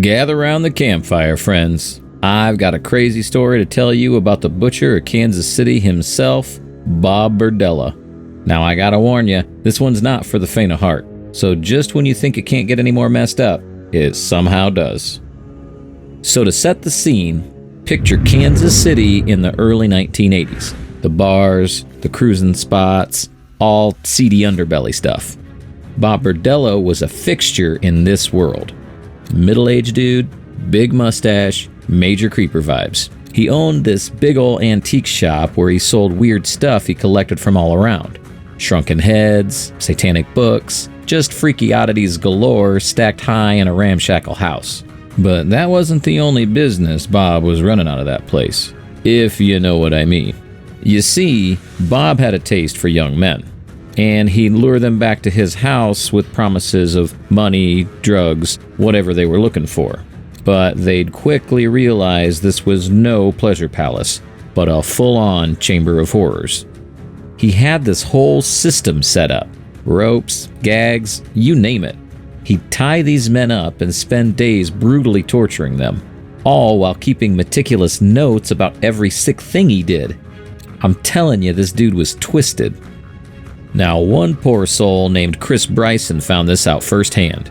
Gather round the campfire, friends. I've got a crazy story to tell you about the butcher of Kansas City himself, Bob Berdella. Now I gotta warn you, this one's not for the faint of heart. So just when you think it can't get any more messed up, it somehow does. So to set the scene, picture Kansas City in the early 1980s. The bars, the cruising spots, all seedy underbelly stuff. Bob Berdella was a fixture in this world. Middle-aged dude, big mustache, major creeper vibes. He owned this big ol' antique shop where he sold weird stuff he collected from all around. Shrunken heads, satanic books, just freaky oddities galore stacked high in a ramshackle house. But that wasn't the only business Bob was running out of that place, if you know what I mean. You see, Bob had a taste for young men, and he'd lure them back to his house with promises of money, drugs, whatever they were looking for. But they'd quickly realize this was no pleasure palace, but a full-on chamber of horrors. He had this whole system set up. Ropes, gags, you name it. He'd tie these men up and spend days brutally torturing them, all while keeping meticulous notes about every sick thing he did. I'm telling you, this dude was twisted. Now, one poor soul named Chris Bryson found this out firsthand.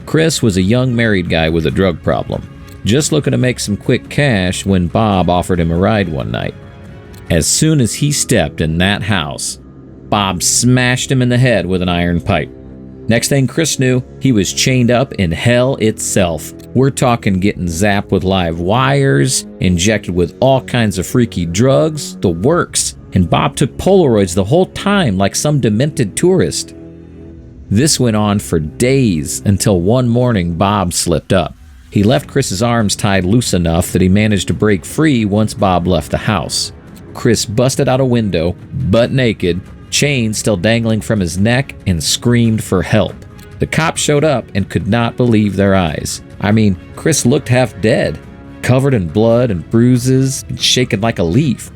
Chris was a young married guy with a drug problem, just looking to make some quick cash when Bob offered him a ride one night. As soon as he stepped in that house, Bob smashed him in the head with an iron pipe. Next thing Chris knew, he was chained up in hell itself. We're talking getting zapped with live wires, injected with all kinds of freaky drugs, the works. And Bob took Polaroids the whole time like some demented tourist. This went on for days until one morning Bob slipped up. He left Chris's arms tied loose enough that he managed to break free once Bob left the house. Chris busted out a window, butt naked, chains still dangling from his neck, and screamed for help. The cops showed up and could not believe their eyes. I mean, Chris looked half dead, covered in blood and bruises, and shaken like a leaf.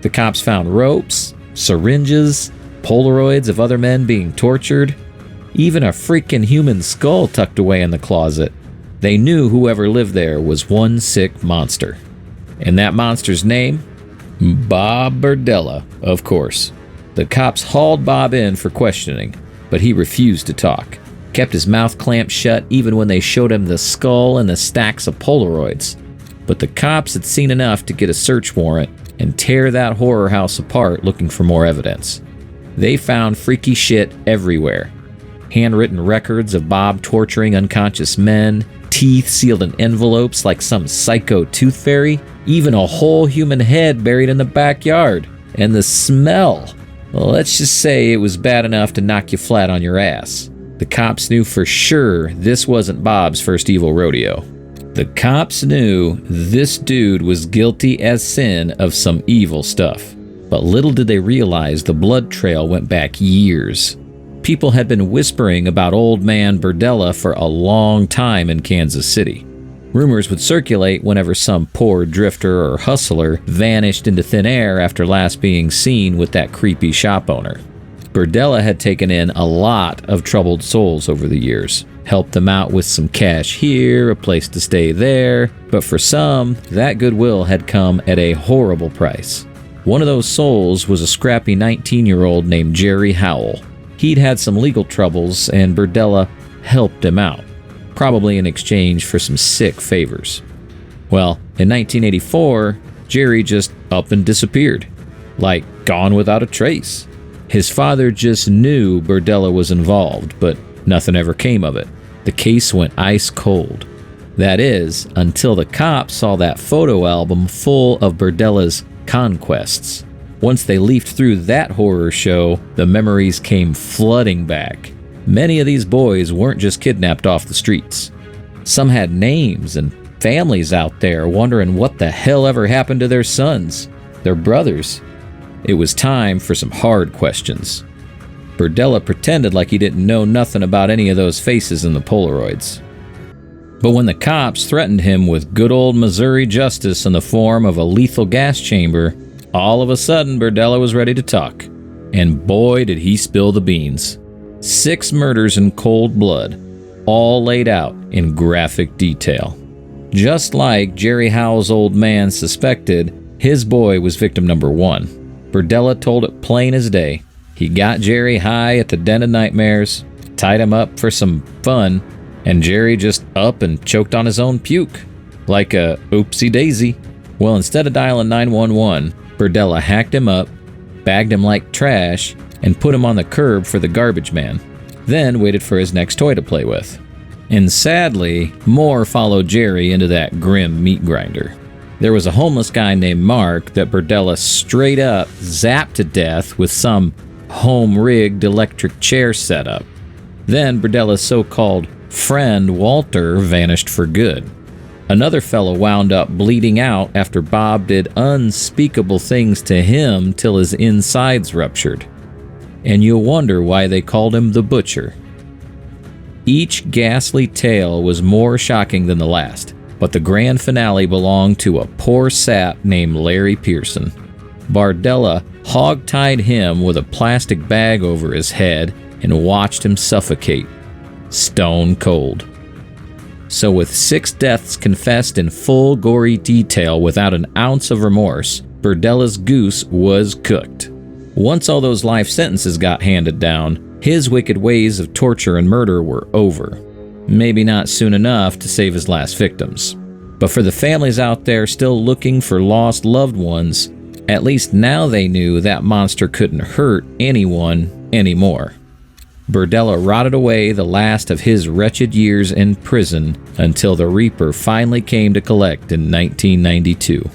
The cops found ropes, syringes, Polaroids of other men being tortured, even a freaking human skull tucked away in the closet. They knew whoever lived there was one sick monster. And that monster's name? Bob Berdella, of course. The cops hauled Bob in for questioning, but he refused to talk. Kept his mouth clamped shut even when they showed him the skull and the stacks of Polaroids. But the cops had seen enough to get a search warrant and tear that horror house apart looking for more evidence. They found freaky shit everywhere. Handwritten records of Bob torturing unconscious men, teeth sealed in envelopes like some psycho tooth fairy, even a whole human head buried in the backyard. And the smell. Well, let's just say it was bad enough to knock you flat on your ass. The cops knew for sure this wasn't Bob's first evil rodeo. The cops knew this dude was guilty as sin of some evil stuff. But little did they realize the blood trail went back years. People had been whispering about old man Berdella for a long time in Kansas City. Rumors would circulate whenever some poor drifter or hustler vanished into thin air after last being seen with that creepy shop owner. Berdella had taken in a lot of troubled souls over the years, helped them out with some cash here, a place to stay there, but for some, that goodwill had come at a horrible price. One of those souls was a scrappy 19-year-old named Jerry Howell. He'd had some legal troubles, and Berdella helped him out, probably in exchange for some sick favors. Well, in 1984, Jerry just up and disappeared, like gone without a trace. His father just knew Berdella was involved, but nothing ever came of it. The case went ice cold. That is, until the cops saw that photo album full of Berdella's conquests. Once they leafed through that horror show, the memories came flooding back. Many of these boys weren't just kidnapped off the streets. Some had names and families out there wondering what the hell ever happened to their sons, their brothers. It was time for some hard questions. Berdella pretended like he didn't know nothing about any of those faces in the Polaroids. But when the cops threatened him with good old Missouri justice in the form of a lethal gas chamber, all of a sudden Berdella was ready to talk. And boy did he spill the beans. 6 murders in cold blood, all laid out in graphic detail. Just like Jerry Howell's old man suspected, his boy was victim number 1. Berdella told it plain as day. He got Jerry high at the Den of Nightmares, tied him up for some fun, and Jerry just up and choked on his own puke. Like a oopsie daisy. Well, instead of dialing 911, Berdella hacked him up, bagged him like trash, and put him on the curb for the garbage man. Then waited for his next toy to play with. And sadly, more followed Jerry into that grim meat grinder. There was a homeless guy named Mark that Berdella straight up zapped to death with some home-rigged electric chair setup. Then Berdella's so-called friend Walter vanished for good. Another fellow wound up bleeding out after Bob did unspeakable things to him till his insides ruptured. And you'll wonder why they called him the Butcher. Each ghastly tale was more shocking than the last, but the grand finale belonged to a poor sap named Larry Pearson. Berdella hog-tied him with a plastic bag over his head and watched him suffocate, stone cold. So with 6 deaths confessed in full gory detail without an ounce of remorse, Berdella's goose was cooked. Once all those life sentences got handed down, his wicked ways of torture and murder were over. Maybe not soon enough to save his last victims. But for the families out there still looking for lost loved ones, at least now they knew that monster couldn't hurt anyone anymore. Berdella rotted away the last of his wretched years in prison until the Reaper finally came to collect in 1992.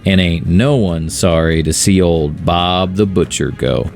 And ain't no one sorry to see old Bob the Butcher go.